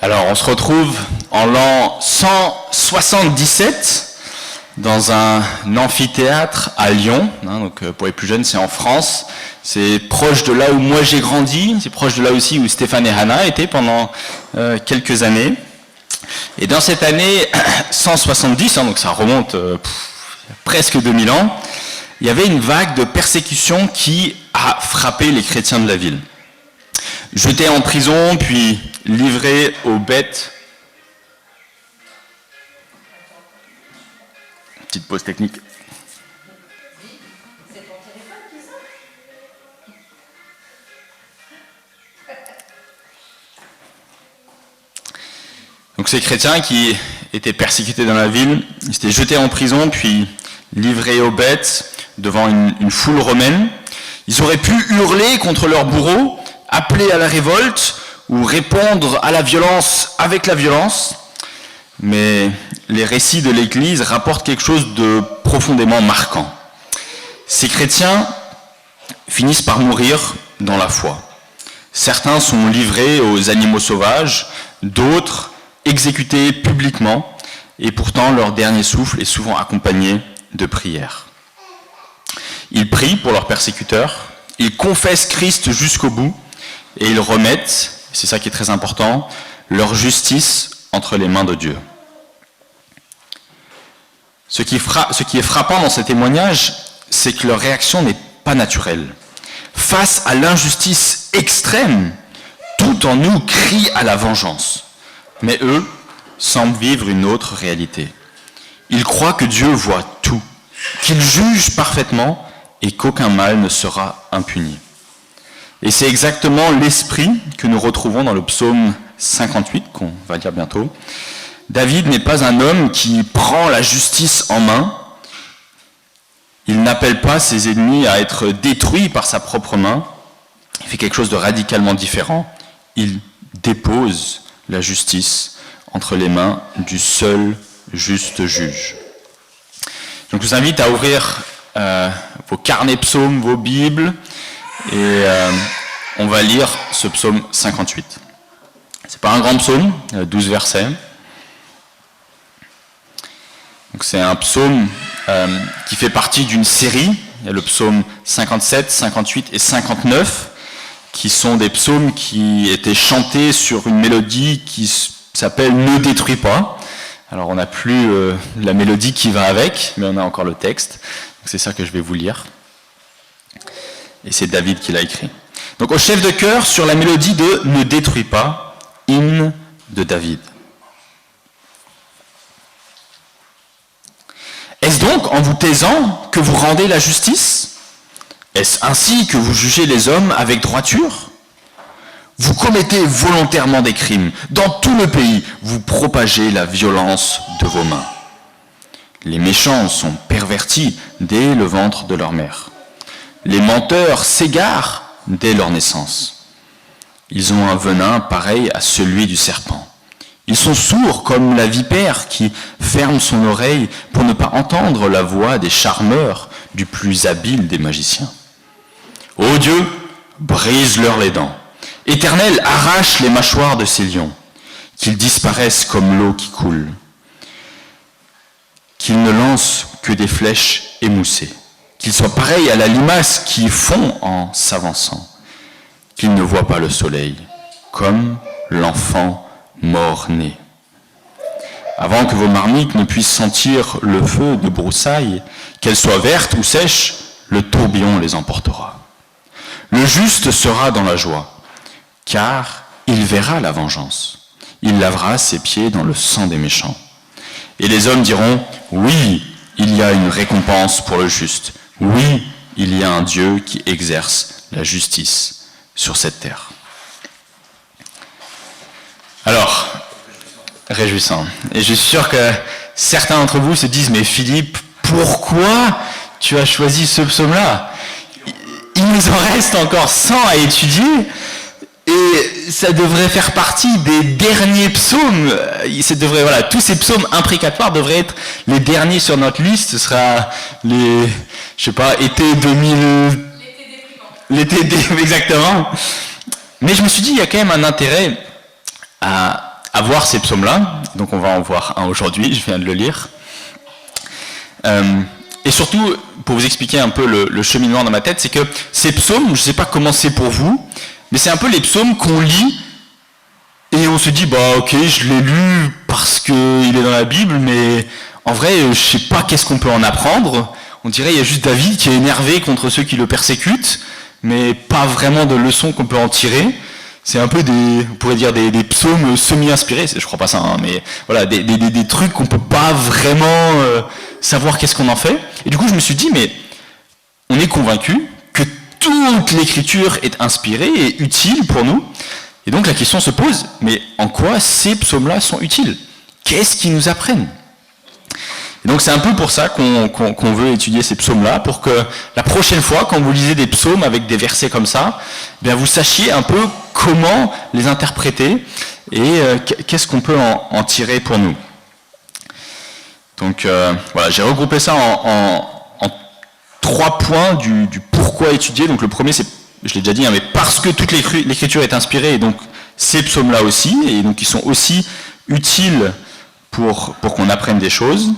Alors, on se retrouve en l'an 177 dans un amphithéâtre à Lyon. Donc, pour les plus jeunes, c'est en France. C'est proche de là où moi j'ai grandi. C'est proche de là aussi où Stéphane et Hannah étaient pendant quelques années. Et dans cette année 170, donc ça remonte presque 2000 ans, il y avait une vague de persécution qui a frappé les chrétiens de la ville. Jetés en prison, puis livrés aux bêtes. Petite pause technique. Donc ces chrétiens qui étaient persécutés dans la ville, ils étaient jetés en prison, puis livrés aux bêtes devant une foule romaine. Ils auraient pu hurler contre leurs bourreaux, appeler à la révolte ou répondre à la violence avec la violence. Mais les récits de l'Église rapportent quelque chose de profondément marquant. Ces chrétiens finissent par mourir dans la foi. Certains sont livrés aux animaux sauvages, d'autres exécutés publiquement, et pourtant leur dernier souffle est souvent accompagné de prières. Ils prient pour leurs persécuteurs, ils confessent Christ jusqu'au bout, et ils remettent, c'est ça qui est très important, leur justice entre les mains de Dieu. Ce qui est frappant dans ces témoignages, c'est que leur réaction n'est pas naturelle. Face à l'injustice extrême, tout en nous crie à la vengeance. Mais eux semblent vivre une autre réalité. Ils croient que Dieu voit tout, qu'il juge parfaitement et qu'aucun mal ne sera impuni. Et c'est exactement l'esprit que nous retrouvons dans le psaume 58, qu'on va lire bientôt. David n'est pas un homme qui prend la justice en main. Il n'appelle pas ses ennemis à être détruits par sa propre main. Il fait quelque chose de radicalement différent. Il dépose la justice entre les mains du seul juste juge. Donc je vous invite à ouvrir vos carnets psaumes, vos Bibles, et on va lire ce psaume 58. C'est pas un grand psaume, il y a 12 versets. Donc c'est un psaume qui fait partie d'une série. Il y a le psaume 57, 58 et 59, qui sont des psaumes qui étaient chantés sur une mélodie qui s'appelle « Ne détruis pas ». Alors on n'a plus la mélodie qui va avec, mais on a encore le texte. Donc c'est ça que je vais vous lire. Et c'est David qui l'a écrit. Donc au chef de chœur sur la mélodie de « Ne détruis pas », hymne de David. Est-ce donc en vous taisant que vous rendez la justice ? Est-ce ainsi que vous jugez les hommes avec droiture ? Vous commettez volontairement des crimes. Dans tout le pays, vous propagez la violence de vos mains. Les méchants sont pervertis dès le ventre de leur mère. Les menteurs s'égarent dès leur naissance. Ils ont un venin pareil à celui du serpent. Ils sont sourds comme la vipère qui ferme son oreille pour ne pas entendre la voix des charmeurs du plus habile des magiciens. Ô Dieu, brise-leur les dents. Éternel, arrache les mâchoires de ces lions, qu'ils disparaissent comme l'eau qui coule, qu'ils ne lancent que des flèches émoussées, qu'ils soient pareils à la limace qui fond en s'avançant, qu'ils ne voient pas le soleil, comme l'enfant mort-né. Avant que vos marmites ne puissent sentir le feu de broussailles, qu'elles soient vertes ou sèches, le tourbillon les emportera. Le juste sera dans la joie, car il verra la vengeance. Il lavera ses pieds dans le sang des méchants. Et les hommes diront, oui, il y a une récompense pour le juste. Oui, il y a un Dieu qui exerce la justice sur cette terre. Alors, réjouissant. Et je suis sûr que certains d'entre vous se disent, mais Philippe, pourquoi tu as choisi ce psaume-là ? Il nous en reste encore 100 à étudier, et ça devrait faire partie des derniers psaumes. Tous ces psaumes imprécatoires devraient être les derniers sur notre liste. Ce sera été 2000... L'été déprimant. Exactement. Mais je me suis dit, il y a quand même un intérêt à à voir ces psaumes-là. Donc on va en voir un aujourd'hui, je viens de le lire. Et surtout, pour vous expliquer un peu le cheminement dans ma tête, c'est que ces psaumes, je ne sais pas comment c'est pour vous, mais c'est un peu les psaumes qu'on lit et on se dit, bah ok, je l'ai lu parce qu'il est dans la Bible, mais en vrai, je ne sais pas qu'est-ce qu'on peut en apprendre. On dirait qu'il y a juste David qui est énervé contre ceux qui le persécutent, mais pas vraiment de leçons qu'on peut en tirer. C'est un peu on pourrait dire des psaumes semi-inspirés, je crois pas ça, hein, mais voilà, des trucs qu'on peut pas vraiment savoir qu'est-ce qu'on en fait. Et du coup, je me suis dit, mais on est convaincu que toute l'écriture est inspirée et utile pour nous. Et donc la question se pose, mais en quoi ces psaumes-là sont utiles? Qu'est-ce qu'ils nous apprennent? Et donc c'est un peu pour ça qu'on veut étudier ces psaumes-là, pour que la prochaine fois, quand vous lisez des psaumes avec des versets comme ça, eh bien vous sachiez un peu comment les interpréter et qu'est-ce qu'on peut en tirer pour nous. Donc voilà, j'ai regroupé ça en 3 points du pourquoi étudier. Donc le premier, c'est, je l'ai déjà dit, hein, mais parce que toute l'écriture est inspirée, et donc ces psaumes-là aussi, et donc ils sont aussi utiles pour qu'on apprenne des choses.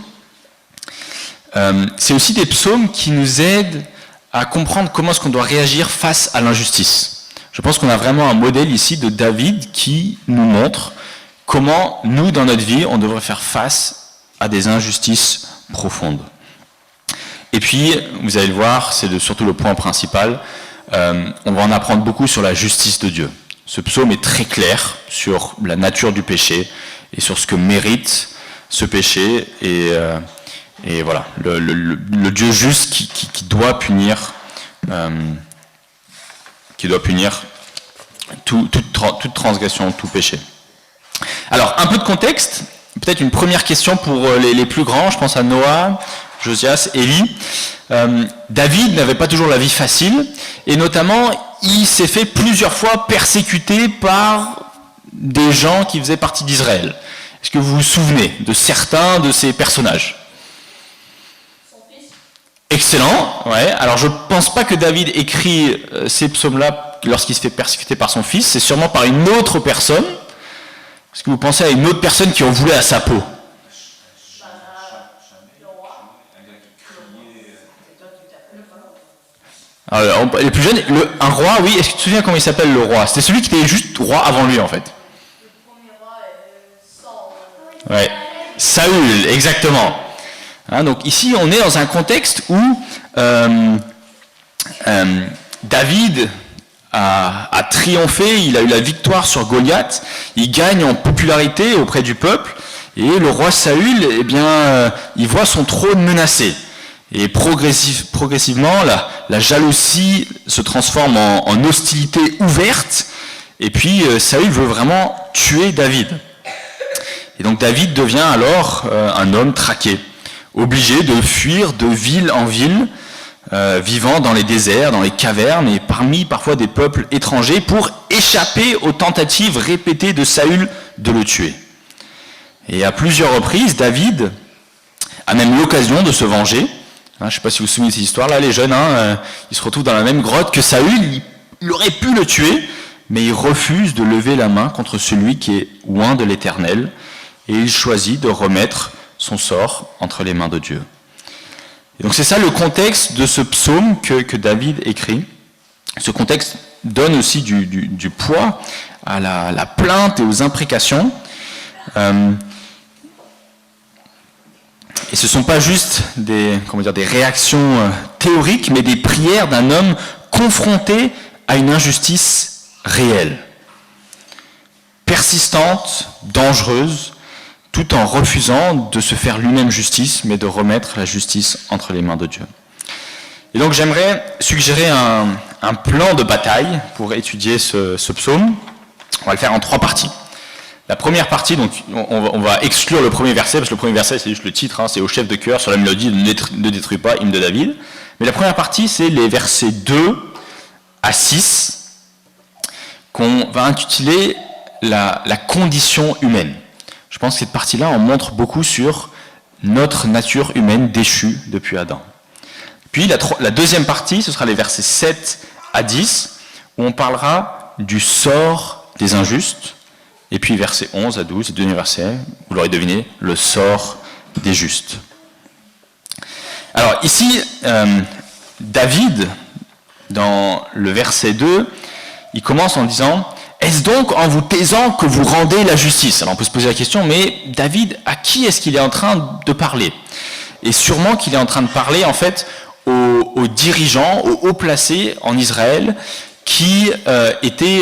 C'est aussi des psaumes qui nous aident à comprendre comment est-ce qu'on doit réagir face à l'injustice. Je pense qu'on a vraiment un modèle ici de David qui nous montre comment nous, dans notre vie, on devrait faire face à des injustices profondes. Et puis, vous allez le voir, c'est surtout le point principal, on va en apprendre beaucoup sur la justice de Dieu. Ce psaume est très clair sur la nature du péché et sur ce que mérite ce péché et voilà, le Dieu juste qui doit punir toute transgression, tout péché. Alors, un peu de contexte, peut-être une première question pour les plus grands, je pense à Noah, Josias, Élie. David n'avait pas toujours la vie facile, et notamment, il s'est fait plusieurs fois persécuter par des gens qui faisaient partie d'Israël. Est-ce que vous vous souvenez de certains de ces personnages ? Excellent, ouais. Alors je ne pense pas que David écrit ces psaumes-là lorsqu'il se fait persécuter par son fils, c'est sûrement par une autre personne. Est-ce que vous pensez à une autre personne qui en voulait à sa peau ? Alors, les plus jeunes, un roi, oui, est-ce que tu te souviens comment il s'appelle le roi ? C'était celui qui était juste roi avant lui en fait. Le premier roi, Saul. Ouais, Saül, exactement. Hein, donc ici, on est dans un contexte où David a triomphé, il a eu la victoire sur Goliath, il gagne en popularité auprès du peuple, et le roi Saül, eh bien, il voit son trône menacé. Et progressivement, la jalousie se transforme en hostilité ouverte, et puis Saül veut vraiment tuer David. Et donc David devient alors un homme traqué, obligé de fuir de ville en ville, vivant dans les déserts, dans les cavernes et parmi parfois des peuples étrangers pour échapper aux tentatives répétées de Saül de le tuer. Et à plusieurs reprises, David a même l'occasion de se venger. Je ne sais pas si vous vous souvenez de cette histoire-là, les jeunes, ils se retrouvent dans la même grotte que Saül, il aurait pu le tuer, mais il refuse de lever la main contre celui qui est loin de l'Éternel, et il choisit de remettre son sort entre les mains de Dieu. Et donc c'est ça le contexte de ce psaume que David écrit. Ce contexte donne aussi du poids à la plainte et aux imprécations. Et ce ne sont pas juste des réactions théoriques, mais des prières d'un homme confronté à une injustice réelle, persistante, dangereuse, tout en refusant de se faire lui-même justice, mais de remettre la justice entre les mains de Dieu. Et donc j'aimerais suggérer un plan de bataille pour étudier ce psaume. On va le faire en 3 parties. La première partie, donc on va exclure le premier verset, parce que le premier verset c'est juste le titre, c'est au chef de chœur sur la mélodie Ne détruis pas, hymne de David. Mais la première partie c'est les versets 2 à 6, qu'on va intituler la condition humaine. Je pense que cette partie-là en montre beaucoup sur notre nature humaine déchue depuis Adam. Puis la deuxième partie, ce sera les versets 7 à 10, où on parlera du sort des injustes Et puis versets 11 à 12, le dernier verset, vous l'aurez deviné, le sort des justes. Alors ici, David, dans le verset 2, il commence en disant « Est-ce donc en vous taisant que vous rendez la justice ?» Alors on peut se poser la question, mais David, à qui est-ce qu'il est en train de parler ? Et sûrement qu'il est en train de parler en fait aux dirigeants, aux hauts placés en Israël qui étaient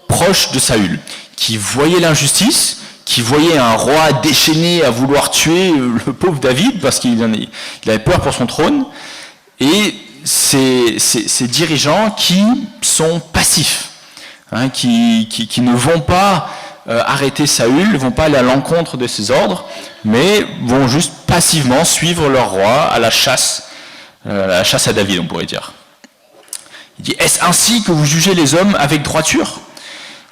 proches de Saül, qui voyaient l'injustice, qui voyaient un roi déchaîné à vouloir tuer le pauvre David parce qu'il avait peur pour son trône, et ces dirigeants qui sont passifs, hein, qui ne vont pas arrêter Saül, ne vont pas aller à l'encontre de ses ordres, mais vont juste passivement suivre leur roi à la chasse à David, on pourrait dire. Il dit, est-ce ainsi que vous jugez les hommes avec droiture ?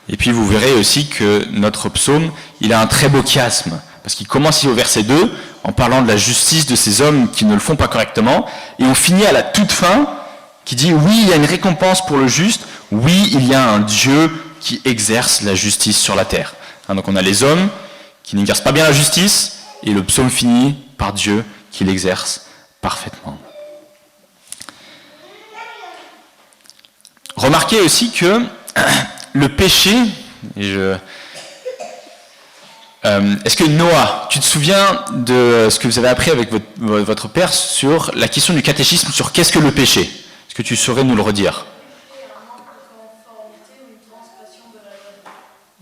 Et puis vous verrez aussi que notre psaume, il a un très beau chiasme, parce qu'il commence ici au verset 2, en parlant de la justice de ces hommes qui ne le font pas correctement, et on finit à la toute fin, qui dit, oui, il y a une récompense pour le juste, oui, il y a un Dieu qui exerce la justice sur la terre. Hein, donc on a les hommes qui n'exercent pas bien la justice, et le psaume finit par Dieu qui l'exerce parfaitement. Remarquez aussi que le péché, est-ce que Noah, tu te souviens de ce que vous avez appris avec votre père sur la question du catéchisme sur qu'est-ce que le péché ? Est-ce que tu saurais nous le redire ?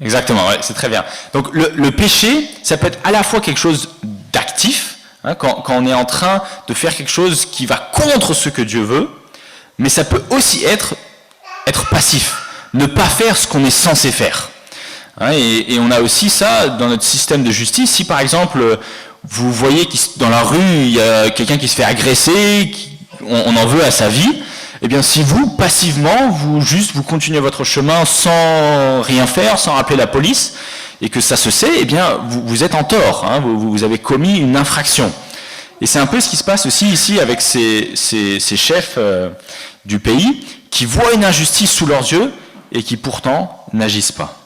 Exactement, ouais, c'est très bien. Donc le péché, ça peut être à la fois quelque chose d'actif, hein, quand on est en train de faire quelque chose qui va contre ce que Dieu veut, mais ça peut aussi être passif, ne pas faire ce qu'on est censé faire. Hein, et on a aussi ça dans notre système de justice. Si par exemple, vous voyez que dans la rue, il y a quelqu'un qui se fait agresser, on en veut à sa vie, eh bien si vous, passivement, vous continuez votre chemin sans rien faire, sans appeler la police, et que ça se sait, eh bien vous êtes en tort, hein, vous avez commis une infraction. Et c'est un peu ce qui se passe aussi ici avec ces chefs du pays, qui voient une injustice sous leurs yeux, et qui pourtant n'agissent pas.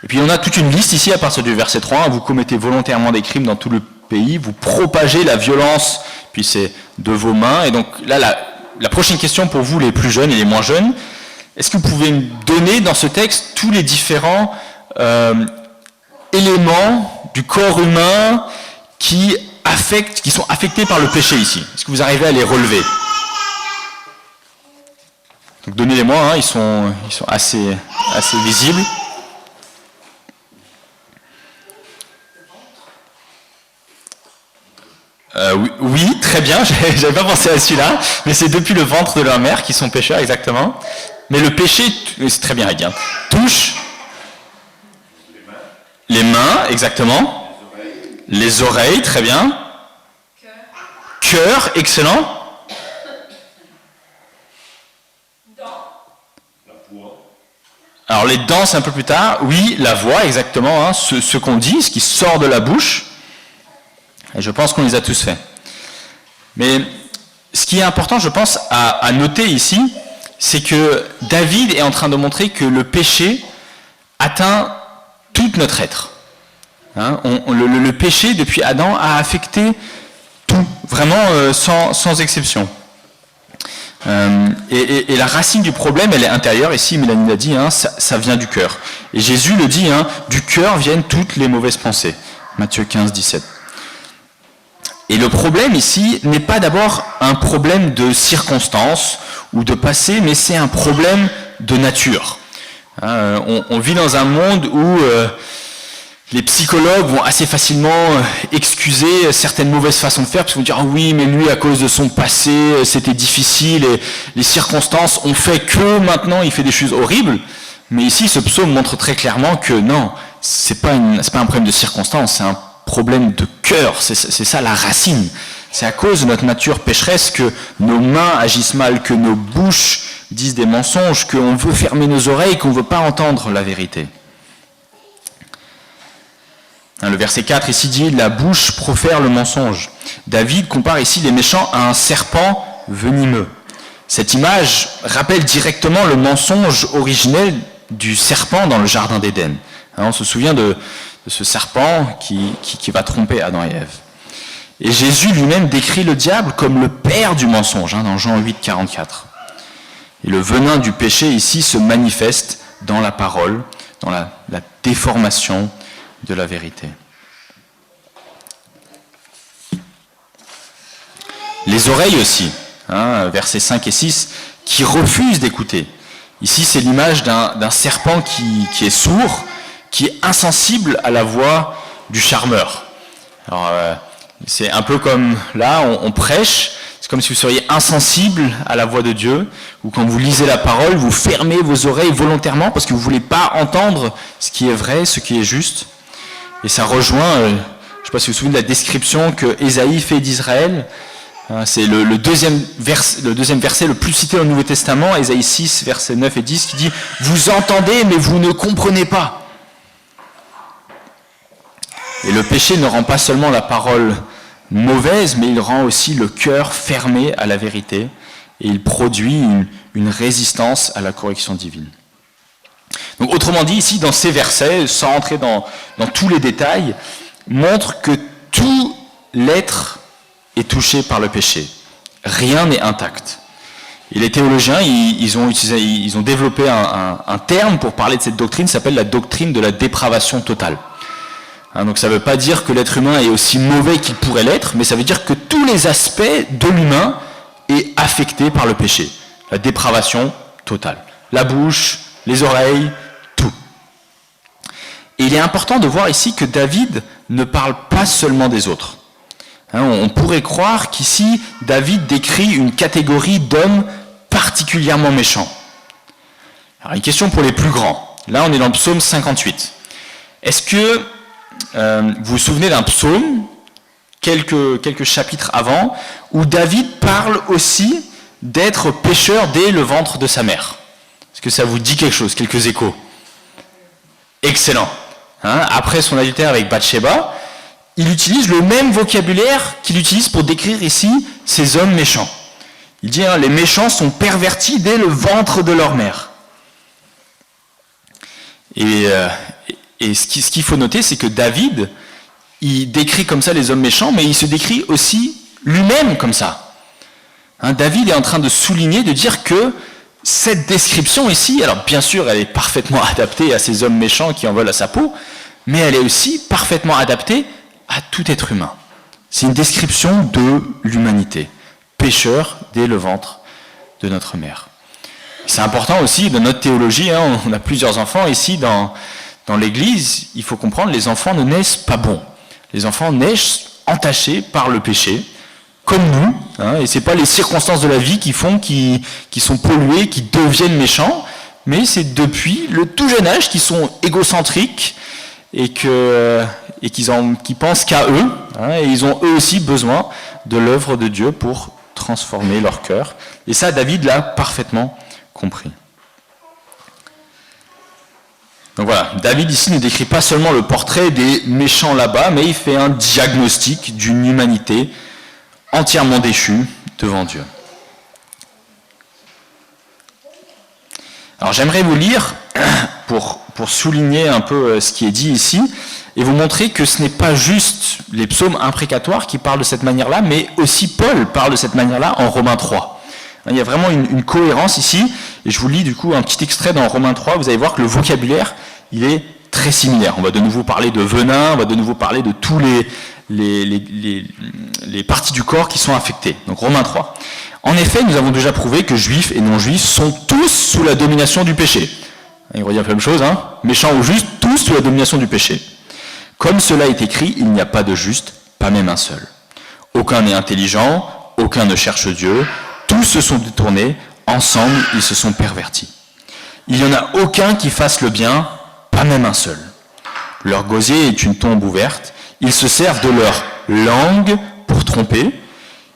Et puis on a toute une liste ici à partir du verset 3, vous commettez volontairement des crimes dans tout le pays, vous propagez la violence, puis c'est de vos mains. Et donc là, la prochaine question pour vous, les plus jeunes et les moins jeunes, est-ce que vous pouvez me donner dans ce texte tous les différents éléments du corps humain qui sont affectés par le péché ici ? Est-ce que vous arrivez à les relever ? Donc donnez-les-moi, hein, ils sont assez visibles. Oui, très bien, j'avais pas pensé à celui-là, mais c'est depuis le ventre de leur mère qu'ils sont pécheurs, exactement. Mais le péché, c'est très bien, Heidi, hein, touche les mains, exactement. Les oreilles, très bien. Cœur, excellent. Alors les dents, c'est un peu plus tard. Oui, la voix, exactement, hein, ce qu'on dit, ce qui sort de la bouche. Et je pense qu'on les a tous faits. Mais ce qui est important, je pense, à noter ici, c'est que David est en train de montrer que le péché atteint tout notre être. Hein, le péché, depuis Adam, a affecté tout, vraiment sans exception. Et la racine du problème, elle est intérieure. Ici, Mélanie l'a dit, hein, ça vient du cœur. Et Jésus le dit, hein, du cœur viennent toutes les mauvaises pensées. Matthieu 15, 17. Et le problème ici n'est pas d'abord un problème de circonstance ou de passé, mais c'est un problème de nature. Hein, on vit dans un monde où les psychologues vont assez facilement excuser certaines mauvaises façons de faire, parce qu'ils vont dire « Ah oui, mais lui, à cause de son passé, c'était difficile, et les circonstances ont fait que maintenant il fait des choses horribles. » Mais ici, ce psaume montre très clairement que non, c'est pas un problème de circonstance, c'est un problème de cœur, c'est ça la racine. C'est à cause de notre nature pécheresse que nos mains agissent mal, que nos bouches disent des mensonges, qu'on veut fermer nos oreilles, qu'on ne veut pas entendre la vérité. Le verset 4 ici dit « La bouche profère le mensonge ». David compare ici les méchants à un serpent venimeux. Cette image rappelle directement le mensonge originel du serpent dans le jardin d'Éden. On se souvient de ce serpent qui va tromper Adam et Ève. Et Jésus lui-même décrit le diable comme le père du mensonge, dans Jean 8, 44. Et le venin du péché ici se manifeste dans la parole, dans la déformation de la vérité. Les oreilles aussi, versets 5 et 6, qui refusent d'écouter. Ici, c'est l'image d'un serpent qui est sourd, qui est insensible à la voix du charmeur. Alors, c'est un peu comme là, on prêche, c'est comme si vous seriez insensible à la voix de Dieu, ou quand vous lisez la parole, vous fermez vos oreilles volontairement parce que vous ne voulez pas entendre ce qui est vrai, ce qui est juste. Et ça rejoint, je ne sais pas si vous vous souvenez de la description que Ésaïe fait d'Israël. C'est le deuxième verset le plus cité dans le Nouveau Testament, Ésaïe 6, versets 9 et 10, qui dit « Vous entendez, mais vous ne comprenez pas ». Et le péché ne rend pas seulement la parole mauvaise, mais il rend aussi le cœur fermé à la vérité, et il produit une résistance à la correction divine. Donc, autrement dit, ici, dans ces versets, sans entrer dans tous les détails, montre que tout l'être est touché par le péché. Rien n'est intact. Et les théologiens, ils ont développé un terme pour parler de cette doctrine, ça s'appelle la doctrine de la dépravation totale. Donc ça ne veut pas dire que l'être humain est aussi mauvais qu'il pourrait l'être, mais ça veut dire que tous les aspects de l'humain est affecté par le péché. La dépravation totale. La bouche, les oreilles, tout. Et il est important de voir ici que David ne parle pas seulement des autres. On pourrait croire qu'ici, David décrit une catégorie d'hommes particulièrement méchants. Alors, une question pour les plus grands. Là, on est dans le psaume 58. Est-ce que vous vous souvenez d'un psaume, quelques chapitres avant, où David parle aussi d'être pécheur dès le ventre de sa mère? Est-ce que ça vous dit quelque chose, quelques échos? Excellent. Après son adultère avec Bathsheba, il utilise le même vocabulaire qu'il utilise pour décrire ici ces hommes méchants. Il dit, les méchants sont pervertis dès le ventre de leur mère. Et ce qu'il faut noter, c'est que David, il décrit comme ça les hommes méchants, mais il se décrit aussi lui-même comme ça. David est en train de souligner, de dire que cette description ici, alors bien sûr, elle est parfaitement adaptée à ces hommes méchants qui en veulent à sa peau, mais elle est aussi parfaitement adaptée à tout être humain. C'est une description de l'humanité, pécheur dès le ventre de notre mère. C'est important aussi dans notre théologie, on a plusieurs enfants ici dans l'église, il faut comprendre, les enfants ne naissent pas bons. Les enfants naissent entachés par le péché, comme nous, et c'est pas les circonstances de la vie qui font qu'ils sont pollués, qui deviennent méchants, mais c'est depuis le tout jeune âge qu'ils sont égocentriques et qu'ils pensent qu'à eux, et ils ont eux aussi besoin de l'œuvre de Dieu pour transformer leur cœur. Et ça, David l'a parfaitement compris. Donc voilà, David ici ne décrit pas seulement le portrait des méchants là-bas, mais il fait un diagnostic d'une humanité entièrement déchue devant Dieu. Alors j'aimerais vous lire, pour souligner un peu ce qui est dit ici, et vous montrer que ce n'est pas juste les psaumes imprécatoires qui parlent de cette manière-là, mais aussi Paul parle de cette manière-là en Romains 3. Il y a vraiment une cohérence ici, et je vous lis du coup un petit extrait dans Romains 3, vous allez voir que le vocabulaire, il est très similaire. On va de nouveau parler de venin, on va de nouveau parler de tous les parties du corps qui sont affectées. Donc Romains 3. En effet, nous avons déjà prouvé que juifs et non-juifs sont tous sous la domination du péché. Il redit un peu la même chose, méchants ou justes, tous sous la domination du péché. Comme cela est écrit, il n'y a pas de juste, pas même un seul. Aucun n'est intelligent, aucun ne cherche Dieu, tous se sont détournés, ensemble ils se sont pervertis. Il n'y en a aucun qui fasse le bien, pas même un seul. Leur gosier est une tombe ouverte, ils se servent de leur langue pour tromper,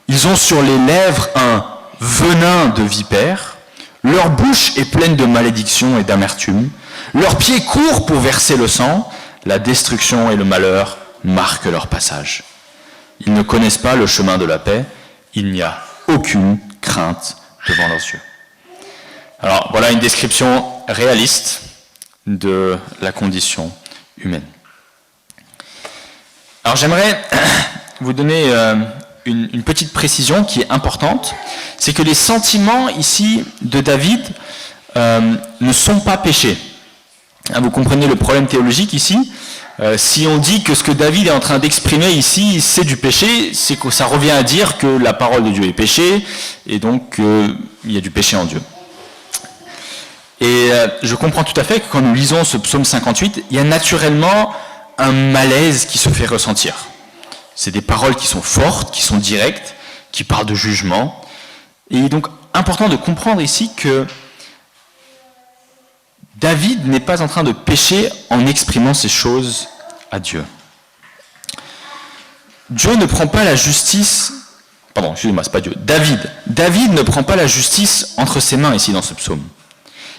ils ont sur les lèvres un venin de vipère, leur bouche est pleine de malédiction et d'amertume, leurs pieds courent pour verser le sang, la destruction et le malheur marquent leur passage. Ils ne connaissent pas le chemin de la paix, il n'y a aucune crainte devant leurs yeux. Alors voilà une description réaliste de la condition humaine. Alors j'aimerais vous donner une petite précision qui est importante, c'est que les sentiments ici de David ne sont pas péchés. Vous comprenez le problème théologique ici. Si on dit que ce que David est en train d'exprimer ici, c'est du péché, c'est que ça revient à dire que la parole de Dieu est péché, et donc il y a du péché en Dieu. Et je comprends tout à fait que quand nous lisons ce psaume 58, il y a naturellement un malaise qui se fait ressentir. C'est des paroles qui sont fortes, qui sont directes, qui parlent de jugement. Et il est donc important de comprendre ici que David n'est pas en train de pécher en exprimant ces choses à Dieu. Dieu ne prend pas la justice... Pardon, excusez-moi, c'est pas Dieu. David ne prend pas la justice entre ses mains ici dans ce psaume.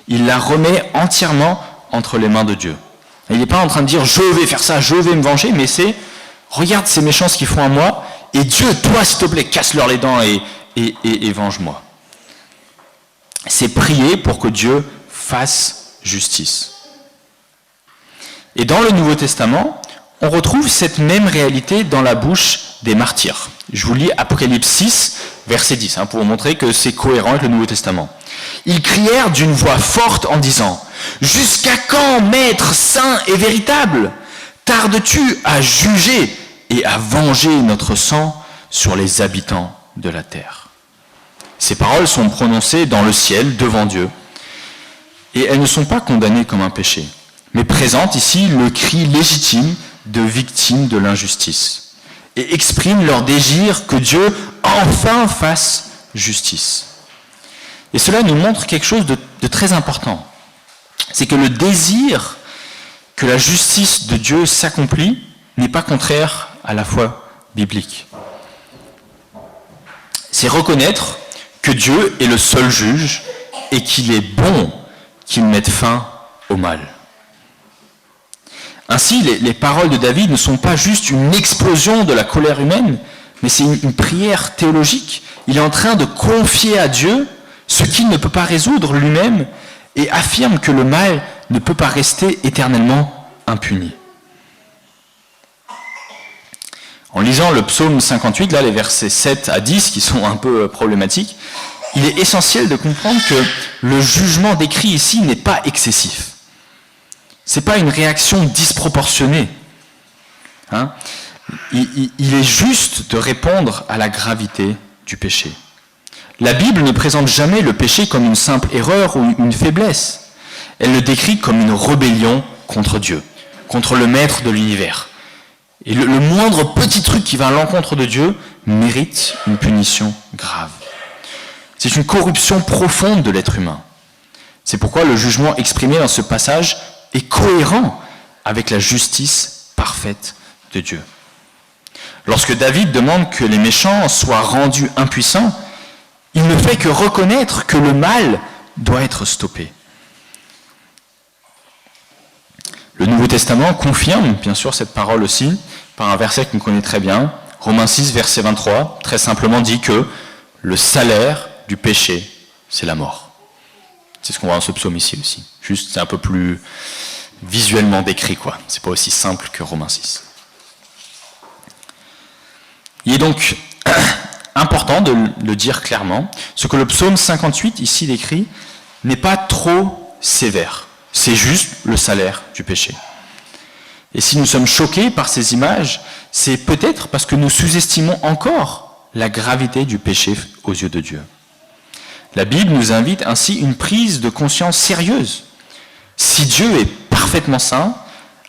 Il la remet entièrement entre les mains de Dieu. Il n'est pas en train de dire « je vais faire ça, je vais me venger », mais c'est « regarde ces méchants ce qu'ils font à moi, et Dieu, toi, s'il te plaît, casse-leur les dents et venge-moi ». C'est prier pour que Dieu fasse justice. Et dans le Nouveau Testament, on retrouve cette même réalité dans la bouche des martyrs. Je vous lis Apocalypse 6, verset 10, pour vous montrer que c'est cohérent avec le Nouveau Testament. Ils crièrent d'une voix forte en disant « Jusqu'à quand, Maître saint et véritable, tardes-tu à juger et à venger notre sang sur les habitants de la terre ?» Ces paroles sont prononcées dans le ciel, devant Dieu, et elles ne sont pas condamnées comme un péché, mais présentent ici le cri légitime de victimes de l'injustice, et expriment leur désir que Dieu enfin fasse justice. Et cela nous montre quelque chose de très important. C'est que le désir que la justice de Dieu s'accomplit n'est pas contraire à la foi biblique. C'est reconnaître que Dieu est le seul juge et qu'il est bon qu'il mette fin au mal. Ainsi, les paroles de David ne sont pas juste une explosion de la colère humaine, mais c'est une prière théologique. Il est en train de confier à Dieu ce qu'il ne peut pas résoudre lui-même et affirme que le mal ne peut pas rester éternellement impuni. En lisant le psaume 58, là les versets 7 à 10 qui sont un peu problématiques, il est essentiel de comprendre que le jugement décrit ici n'est pas excessif. Ce n'est pas une réaction disproportionnée. Il est juste de répondre à la gravité du péché. La Bible ne présente jamais le péché comme une simple erreur ou une faiblesse. Elle le décrit comme une rébellion contre Dieu, contre le maître de l'univers. Et le moindre petit truc qui va à l'encontre de Dieu mérite une punition grave. C'est une corruption profonde de l'être humain. C'est pourquoi le jugement exprimé dans ce passage est cohérent avec la justice parfaite de Dieu. Lorsque David demande que les méchants soient rendus impuissants, il ne fait que reconnaître que le mal doit être stoppé. Le Nouveau Testament confirme, bien sûr, cette parole aussi, par un verset qu'on connaît très bien. Romains 6, verset 23, très simplement dit que le salaire du péché, c'est la mort. C'est ce qu'on voit dans ce psaume ici aussi. Juste, c'est un peu plus visuellement décrit, quoi. C'est pas aussi simple que Romains 6. Il est donc important de le dire clairement, ce que le psaume 58 ici décrit n'est pas trop sévère. C'est juste le salaire du péché. Et si nous sommes choqués par ces images, c'est peut-être parce que nous sous-estimons encore la gravité du péché aux yeux de Dieu. La Bible nous invite ainsi une prise de conscience sérieuse. Si Dieu est parfaitement saint,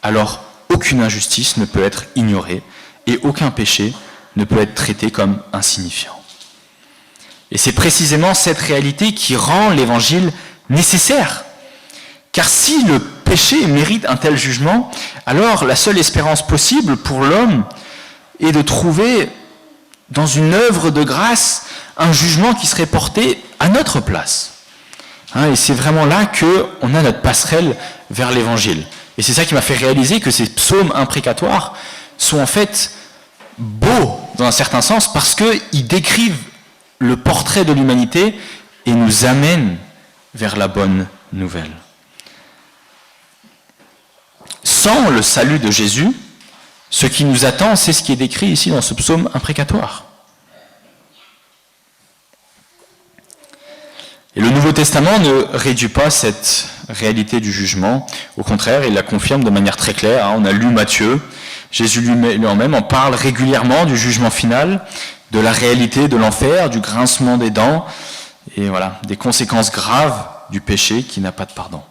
alors aucune injustice ne peut être ignorée et aucun péché ne peut être traité comme insignifiant. Et c'est précisément cette réalité qui rend l'évangile nécessaire. Car si le péché mérite un tel jugement, alors la seule espérance possible pour l'homme est de trouver dans une œuvre de grâce un jugement qui serait porté à notre place. Et c'est vraiment là qu'on a notre passerelle vers l'évangile. Et c'est ça qui m'a fait réaliser que ces psaumes imprécatoires sont en fait beaux dans un certain sens parce qu'ils décrivent le portrait de l'humanité et nous amène vers la bonne nouvelle. Sans le salut de Jésus, ce qui nous attend, c'est ce qui est décrit ici dans ce psaume imprécatoire. Et le Nouveau Testament ne réduit pas cette réalité du jugement. Au contraire, il la confirme de manière très claire. On a lu Matthieu. Jésus lui-même en parle régulièrement du jugement final, de la réalité de l'enfer, du grincement des dents, et voilà, des conséquences graves du péché qui n'a pas de pardon.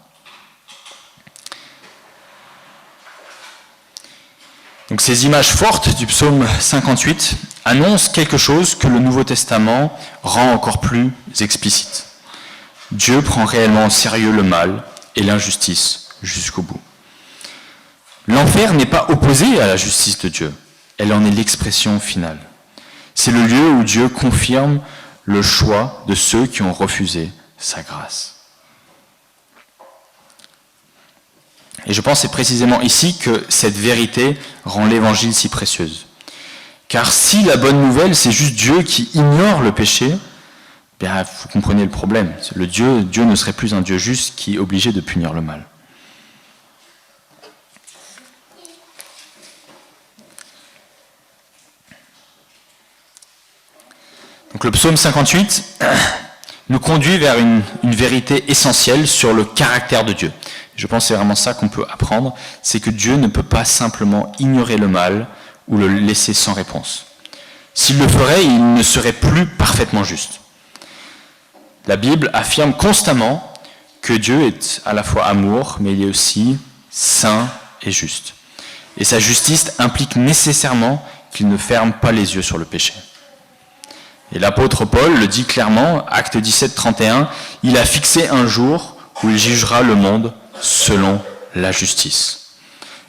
Donc ces images fortes du psaume 58 annoncent quelque chose que le Nouveau Testament rend encore plus explicite. Dieu prend réellement au sérieux le mal et l'injustice jusqu'au bout. L'enfer n'est pas opposé à la justice de Dieu, elle en est l'expression finale. C'est le lieu où Dieu confirme le choix de ceux qui ont refusé sa grâce. Et je pense que c'est précisément ici que cette vérité rend l'évangile si précieuse. Car si la bonne nouvelle, c'est juste Dieu qui ignore le péché, bien, vous comprenez le problème. Dieu ne serait plus un Dieu juste qui est obligé de punir le mal. Donc le psaume 58 nous conduit vers une vérité essentielle sur le caractère de Dieu. Je pense que c'est vraiment ça qu'on peut apprendre, c'est que Dieu ne peut pas simplement ignorer le mal ou le laisser sans réponse. S'il le ferait, il ne serait plus parfaitement juste. La Bible affirme constamment que Dieu est à la fois amour, mais il est aussi saint et juste. Et sa justice implique nécessairement qu'il ne ferme pas les yeux sur le péché. Et l'apôtre Paul le dit clairement, acte 17, 31, « Il a fixé un jour où il jugera le monde selon la justice. »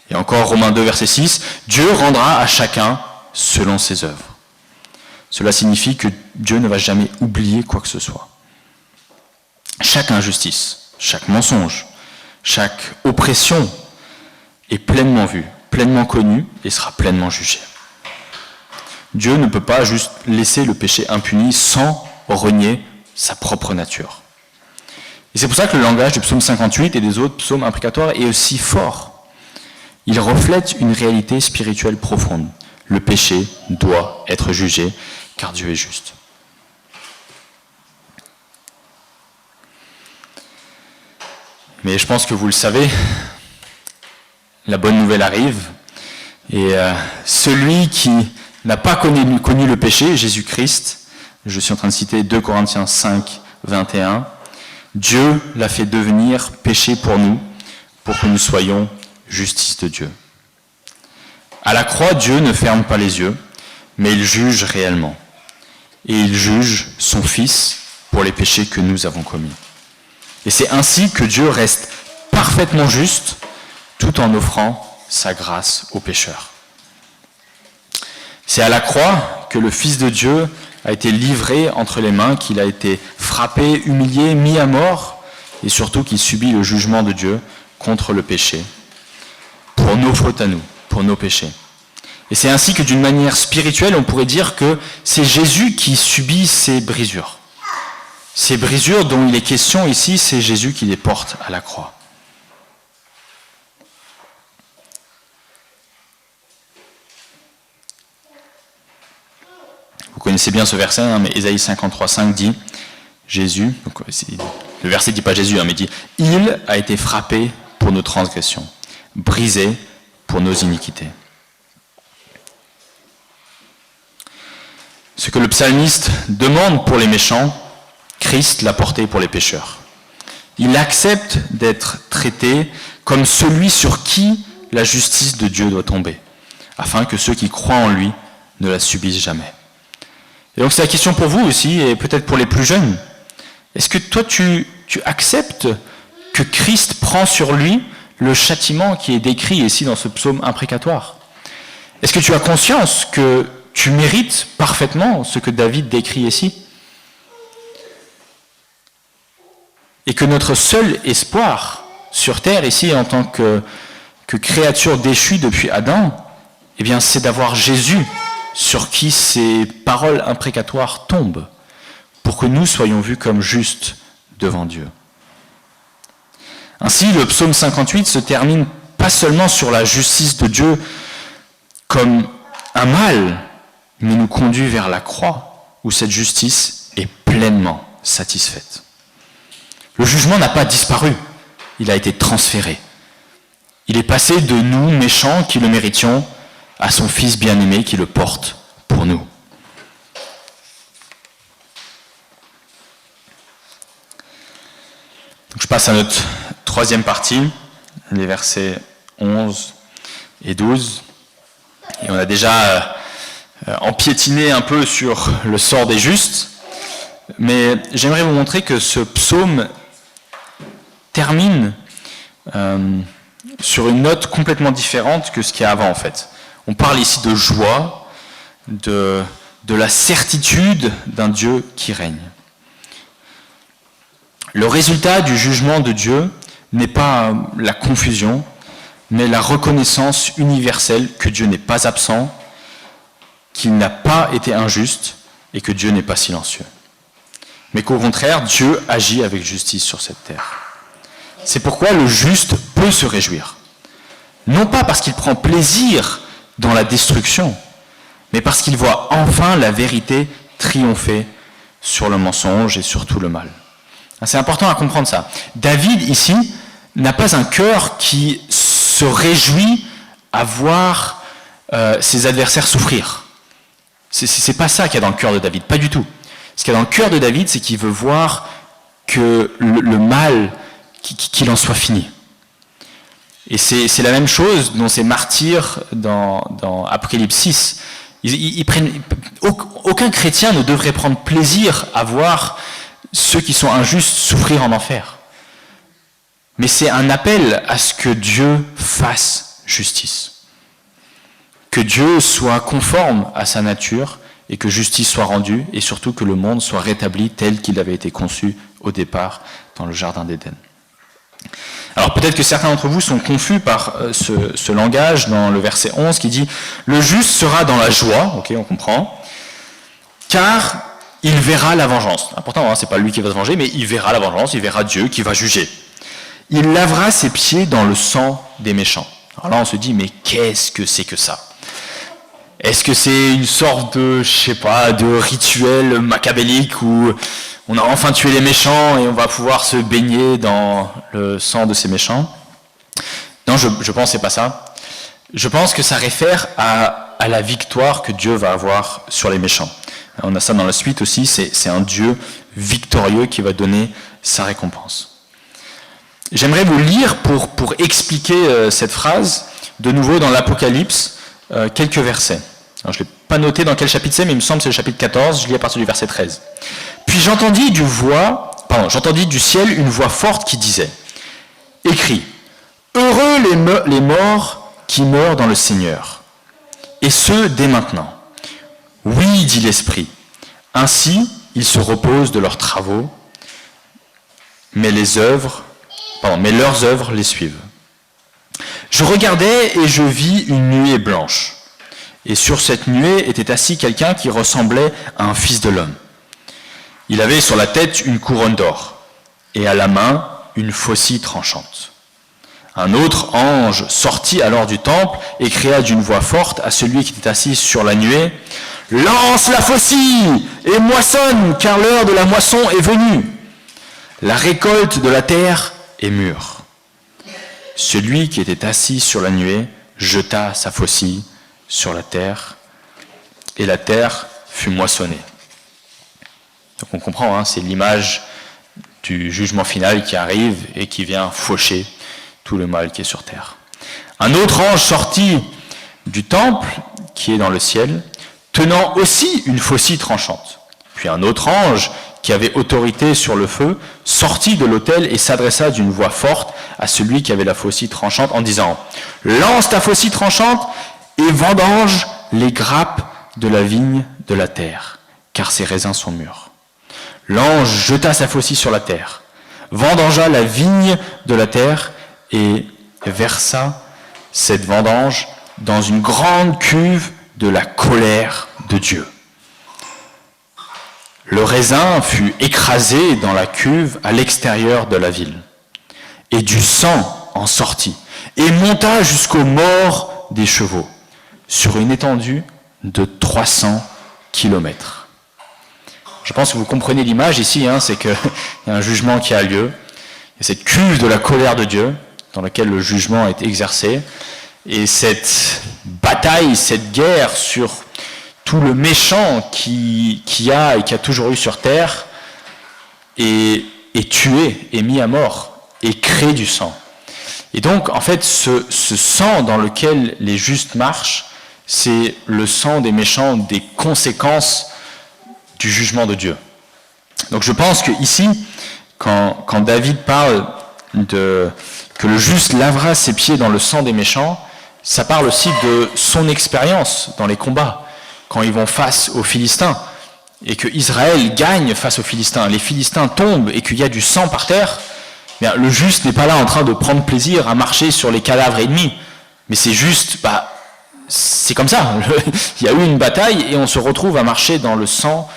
Et encore Romains 2, verset 6, « Dieu rendra à chacun selon ses œuvres. » Cela signifie que Dieu ne va jamais oublier quoi que ce soit. Chaque injustice, chaque mensonge, chaque oppression est pleinement vue, pleinement connue et sera pleinement jugée. Dieu ne peut pas juste laisser le péché impuni sans renier sa propre nature. Et c'est pour ça que le langage du psaume 58 et des autres psaumes imprécatoires est aussi fort. Il reflète une réalité spirituelle profonde. Le péché doit être jugé, car Dieu est juste. Mais je pense que vous le savez, la bonne nouvelle arrive, et celui qui n'a pas connu le péché, Jésus-Christ, je suis en train de citer 2 Corinthiens 5, 21, Dieu l'a fait devenir péché pour nous, pour que nous soyons justice de Dieu. À la croix, Dieu ne ferme pas les yeux, mais il juge réellement. Et il juge son Fils pour les péchés que nous avons commis. Et c'est ainsi que Dieu reste parfaitement juste, tout en offrant sa grâce aux pécheurs. C'est à la croix que le Fils de Dieu a été livré entre les mains, qu'il a été frappé, humilié, mis à mort, et surtout qu'il subit le jugement de Dieu contre le péché, pour nos fautes à nous, pour nos péchés. Et c'est ainsi que d'une manière spirituelle, on pourrait dire que c'est Jésus qui subit ces brisures. Ces brisures dont il est question ici, c'est Jésus qui les porte à la croix. Vous connaissez bien ce verset, mais Ésaïe 53,5 dit, Jésus, donc, le verset ne dit pas Jésus, mais dit, il a été frappé pour nos transgressions, brisé pour nos iniquités. Ce que le psalmiste demande pour les méchants, Christ l'a porté pour les pécheurs. Il accepte d'être traité comme celui sur qui la justice de Dieu doit tomber, afin que ceux qui croient en lui ne la subissent jamais. Et donc c'est la question pour vous aussi, et peut-être pour les plus jeunes. Est-ce que toi tu acceptes que Christ prend sur lui le châtiment qui est décrit ici dans ce psaume imprécatoire? Est-ce que tu as conscience que tu mérites parfaitement ce que David décrit ici? Et que notre seul espoir sur terre ici en tant que créature déchue depuis Adam, eh bien c'est d'avoir Jésus sur qui ces paroles imprécatoires tombent, pour que nous soyons vus comme justes devant Dieu. Ainsi, le psaume 58 se termine pas seulement sur la justice de Dieu comme un mal, mais nous conduit vers la croix, où cette justice est pleinement satisfaite. Le jugement n'a pas disparu, il a été transféré. Il est passé de nous, méchants, qui le méritions, à son Fils bien-aimé qui le porte pour nous. Donc je passe à notre troisième partie, les versets 11 et 12. Et on a déjà empiétiné un peu sur le sort des justes, mais j'aimerais vous montrer que ce psaume termine sur une note complètement différente que ce qu'il y a avant en fait. On parle ici de joie, de la certitude d'un Dieu qui règne. Le résultat du jugement de Dieu n'est pas la confusion, mais la reconnaissance universelle que Dieu n'est pas absent, qu'il n'a pas été injuste et que Dieu n'est pas silencieux. Mais qu'au contraire, Dieu agit avec justice sur cette terre. C'est pourquoi le juste peut se réjouir. Non pas parce qu'il prend plaisir dans la destruction, mais parce qu'il voit enfin la vérité triompher sur le mensonge et sur tout le mal. C'est important à comprendre ça. David, ici, n'a pas un cœur qui se réjouit à voir ses adversaires souffrir. C'est pas ça qu'il y a dans le cœur de David, pas du tout. Ce qu'il y a dans le cœur de David, c'est qu'il veut voir que le mal, qu'il en soit fini. Et c'est la même chose dans ces martyrs dans Apocalypse 6. Aucun chrétien ne devrait prendre plaisir à voir ceux qui sont injustes souffrir en enfer. Mais c'est un appel à ce que Dieu fasse justice. Que Dieu soit conforme à sa nature et que justice soit rendue et surtout que le monde soit rétabli tel qu'il avait été conçu au départ dans le jardin d'Éden. Alors peut-être que certains d'entre vous sont confus par ce langage dans le verset 11 qui dit « Le juste sera dans la joie », ok, on comprend, car il verra la vengeance. Important, c'est pas lui qui va se venger, mais il verra la vengeance, il verra Dieu qui va juger. Il lavera ses pieds dans le sang des méchants. Alors là, on se dit, mais qu'est-ce que c'est que ça ? Est-ce que c'est une sorte de, de rituel macabélique où on a enfin tué les méchants et on va pouvoir se baigner dans le sang de ces méchants ? Non, je pense que c'est pas ça. Je pense que ça réfère à la victoire que Dieu va avoir sur les méchants. On a ça dans la suite aussi, c'est un Dieu victorieux qui va donner sa récompense. J'aimerais vous lire pour expliquer cette phrase, de nouveau dans l'Apocalypse, quelques versets. Alors, je ne l'ai pas noté dans quel chapitre c'est, mais il me semble que c'est le chapitre 14, je lis à partir du verset 13. « Puis j'entendis du ciel une voix forte qui disait, « Écris, heureux les morts qui meurent dans le Seigneur, et ce dès maintenant. Oui, dit l'Esprit, ainsi ils se reposent de leurs travaux, mais leurs œuvres les suivent. Je regardais et je vis une nuée blanche. Et sur cette nuée était assis quelqu'un qui ressemblait à un fils de l'homme. Il avait sur la tête une couronne d'or, et à la main une faucille tranchante. Un autre ange sortit alors du temple et cria d'une voix forte à celui qui était assis sur la nuée, « Lance la faucille et moissonne, car l'heure de la moisson est venue. La récolte de la terre est mûre. » Celui qui était assis sur la nuée jeta sa faucille sur la terre, et la terre fut moissonnée. Donc on comprend, c'est l'image du jugement final qui arrive et qui vient faucher tout le mal qui est sur terre. Un autre ange sortit du temple, qui est dans le ciel, tenant aussi une faucille tranchante. Puis un autre ange, qui avait autorité sur le feu, sortit de l'autel et s'adressa d'une voix forte à celui qui avait la faucille tranchante en disant « Lance ta faucille tranchante et vendange les grappes de la vigne de la terre, car ses raisins sont mûrs. » L'ange jeta sa faucille sur la terre, vendangea la vigne de la terre et versa cette vendange dans une grande cuve de la colère de Dieu. Le raisin fut écrasé dans la cuve à l'extérieur de la ville, et du sang en sortit, et monta jusqu'aux morts des chevaux, sur une étendue de 300 kilomètres. Je pense que vous comprenez l'image ici, c'est qu'il y a un jugement qui a lieu, il y a cette cuve de la colère de Dieu, dans laquelle le jugement est exercé, et cette bataille, cette guerre sur tout le méchant qui a et qui a toujours eu sur terre est tué, est mis à mort, et crée du sang. Et donc, en fait, ce sang dans lequel les justes marchent, c'est le sang des méchants, des conséquences du jugement de Dieu. Donc je pense que ici, quand David parle que le juste lavera ses pieds dans le sang des méchants, ça parle aussi de son expérience dans les combats, quand ils vont face aux Philistins, et que Israël gagne face aux Philistins. Les Philistins tombent et qu'il y a du sang par terre, bien, le juste n'est pas là en train de prendre plaisir à marcher sur les cadavres ennemis, mais c'est juste, c'est comme ça. Il y a eu une bataille et on se retrouve à marcher dans le sang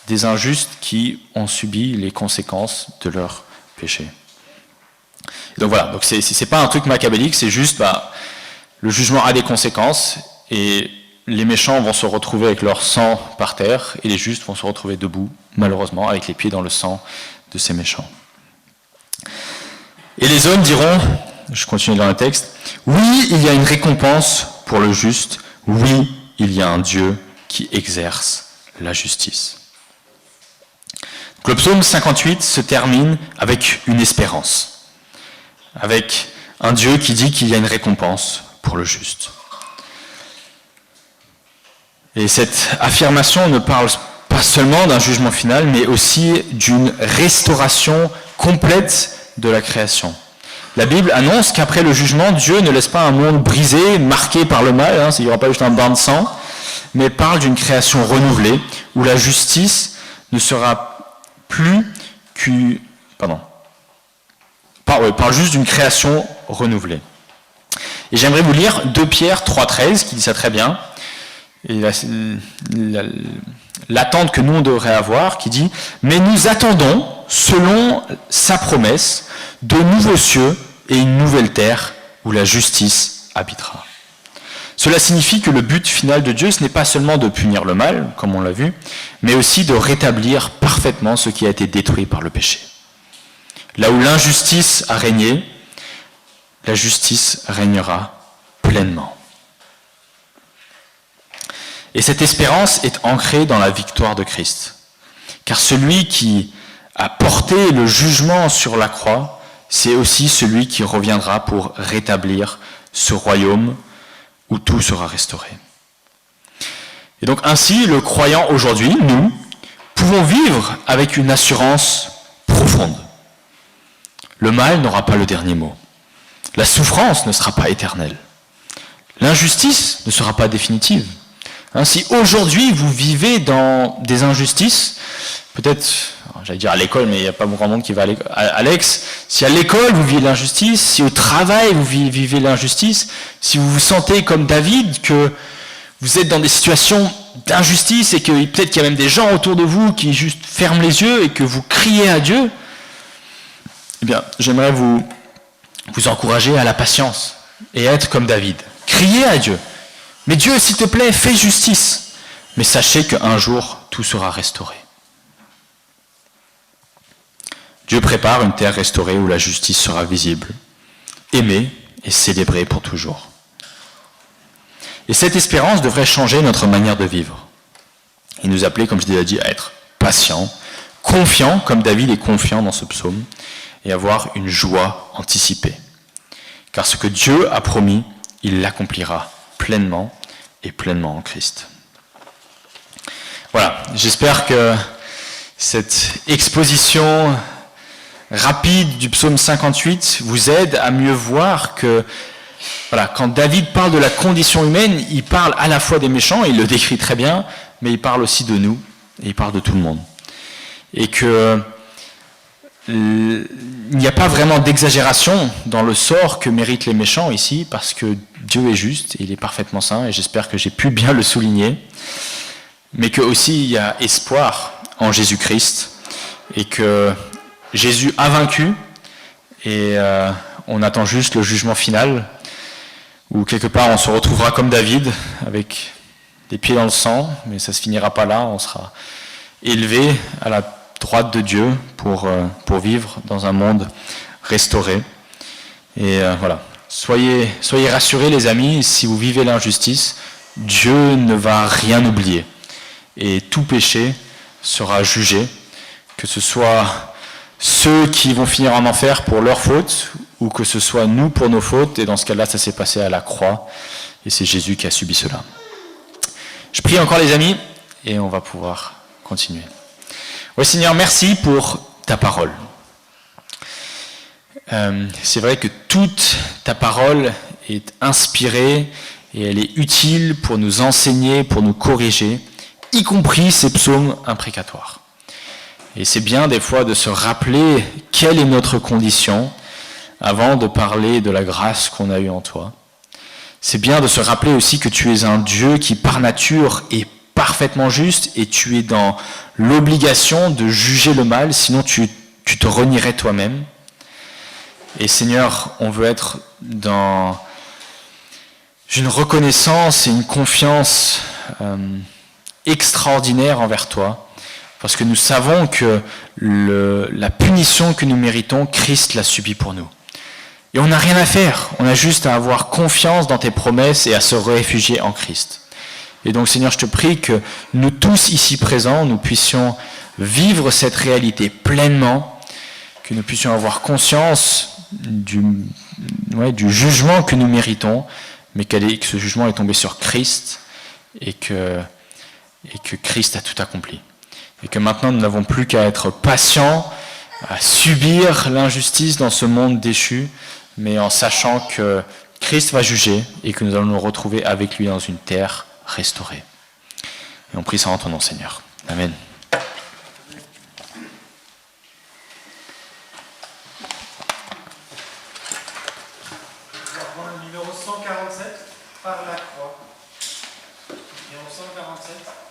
des injustes qui ont subi les conséquences de leur péché. Et donc voilà, donc c'est pas un truc macabélique, c'est juste, le jugement a des conséquences et les méchants vont se retrouver avec leur sang par terre et les justes vont se retrouver debout, malheureusement, avec les pieds dans le sang de ces méchants. Et les hommes diront, je continue dans le texte, oui, il y a une récompense pour le juste, oui, il y a un Dieu qui exerce la justice. Donc, le psaume 58 se termine avec une espérance, avec un Dieu qui dit qu'il y a une récompense pour le juste. Et cette affirmation ne parle pas seulement d'un jugement final, mais aussi d'une restauration complète de la création. La Bible annonce qu'après le jugement, Dieu ne laisse pas un monde brisé, marqué par le mal, il n'y aura pas juste un bain de sang, mais parle d'une création renouvelée, où la justice ne sera plus parle juste d'une création renouvelée. Et j'aimerais vous lire 2 Pierre 3,13, qui dit ça très bien, et l'attente que nous on devrait avoir, qui dit « Mais nous attendons, selon sa promesse, de nouveaux cieux et une nouvelle terre où la justice habitera. » Cela signifie que le but final de Dieu, ce n'est pas seulement de punir le mal, comme on l'a vu, mais aussi de rétablir parfaitement ce qui a été détruit par le péché. Là où l'injustice a régné, la justice régnera pleinement. Et cette espérance est ancrée dans la victoire de Christ. Car celui qui a porté le jugement sur la croix, c'est aussi celui qui reviendra pour rétablir ce royaume où tout sera restauré. Et donc ainsi, le croyant aujourd'hui, nous, pouvons vivre avec une assurance profonde. Le mal n'aura pas le dernier mot. La souffrance ne sera pas éternelle. L'injustice ne sera pas définitive. Si aujourd'hui vous vivez dans des injustices, peut-être, j'allais dire à l'école, mais il n'y a pas grand monde qui va à Alex, si à l'école vous vivez l'injustice, si au travail vous vivez l'injustice, si vous vous sentez comme David, que vous êtes dans des situations d'injustice et que peut-être qu'il y a même des gens autour de vous qui juste ferment les yeux et que vous criez à Dieu, eh bien, j'aimerais vous encourager à la patience et être comme David. Criez à Dieu. Mais Dieu, s'il te plaît, fais justice. Mais sachez qu'un jour, tout sera restauré. Dieu prépare une terre restaurée où la justice sera visible, aimée et célébrée pour toujours. Et cette espérance devrait changer notre manière de vivre. Et nous appeler, comme je l'ai dit, à être patients, confiants, comme David est confiant dans ce psaume, et avoir une joie anticipée. Car ce que Dieu a promis, il l'accomplira pleinement et pleinement en Christ. Voilà, j'espère que cette exposition rapide du psaume 58 vous aide à mieux voir que quand David parle de la condition humaine, il parle à la fois des méchants, il le décrit très bien, mais il parle aussi de nous, et il parle de tout le monde. Et que il n'y a pas vraiment d'exagération dans le sort que méritent les méchants ici, parce que Dieu est juste, et il est parfaitement saint, et j'espère que j'ai pu bien le souligner, mais que aussi il y a espoir en Jésus-Christ et que Jésus a vaincu et on attend juste le jugement final où quelque part on se retrouvera comme David avec les pieds dans le sang, mais ça ne se finira pas là, on sera élevé à la droite de Dieu pour vivre dans un monde restauré. Et voilà, soyez rassurés les amis, si vous vivez l'injustice, Dieu ne va rien oublier. Et tout péché sera jugé, que ce soit ceux qui vont finir en enfer pour leurs fautes, ou que ce soit nous pour nos fautes, et dans ce cas-là, ça s'est passé à la croix, et c'est Jésus qui a subi cela. Je prie encore les amis, et on va pouvoir continuer. Oui Seigneur, merci pour ta parole. C'est vrai que toute ta parole est inspirée, et elle est utile pour nous enseigner, pour nous corriger, y compris ces psaumes imprécatoires. Et c'est bien des fois de se rappeler quelle est notre condition avant de parler de la grâce qu'on a eue en toi. C'est bien de se rappeler aussi que tu es un Dieu qui par nature est parfaitement juste et tu es dans l'obligation de juger le mal, sinon tu te renierais toi-même. Et Seigneur, on veut être dans une reconnaissance et une confiance extraordinaire envers toi, parce que nous savons que la punition que nous méritons, Christ l'a subie pour nous. Et on n'a rien à faire, on a juste à avoir confiance dans tes promesses et à se réfugier en Christ. Et donc Seigneur, je te prie que nous tous ici présents, nous puissions vivre cette réalité pleinement, que nous puissions avoir conscience du jugement que nous méritons, mais que ce jugement est tombé sur Christ et que Christ a tout accompli. Et que maintenant nous n'avons plus qu'à être patients, à subir l'injustice dans ce monde déchu, mais en sachant que Christ va juger et que nous allons nous retrouver avec lui dans une terre restaurée. Et on prie ça en ton nom, Seigneur. Amen. Le numéro 147, par la croix. Numéro 147.